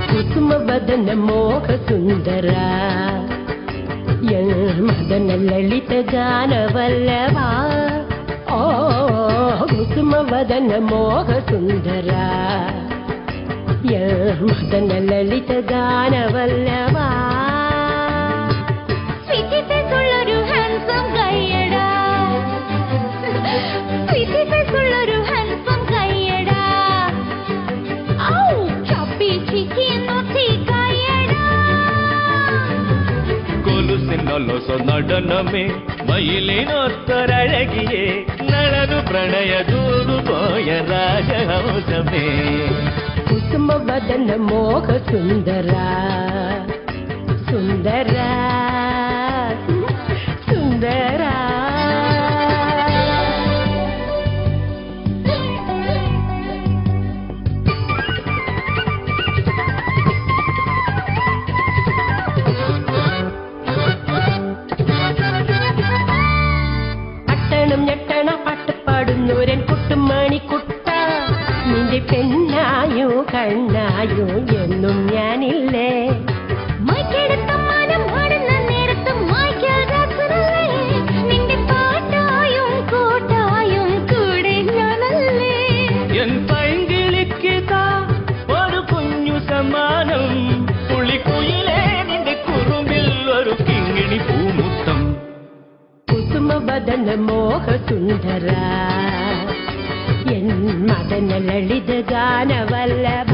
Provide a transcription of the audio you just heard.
ಕುಸುಮವದನ ಮೋಹ ಸುಂದರ ಮದನ ಲಲಿತ ಗಾನ ವಲ್ಲಭ ಓ ಕುಸುಮವದನ ಮೋಹ ಸುಂದರ ಮದನ ಲಲಿತ ಗಾನ ವಲ್ಲಭ కొలుసినొలొస నడనమే మయిలినొత్తరళగియే నళను ప్రణయ దూడుపోయ రాజహంసమే కుసుమవదన మోహ సుందర సుందర సుందర ഞെട്ടണ പാട്ടുപാടുന്നൂരൻ കുട്ടുമണിക്കുട്ട നിന്റെ പെണ്ണായോ കണ്ണായോ എന്നും ഞാനില്ലേ എൻ പൈങ്കിളിക്കിതാ ഒരു കുഞ്ഞു സമ്മാനം പുള്ളിക്കുയിലേ നിന്റെ കുറുമ്പിൽ ഒരു കിങ്ങിണി പൂമുത്തം കുസുമവദന മോഹ സുന്ദര മദന ലളിത ഗാന വല്ലഭ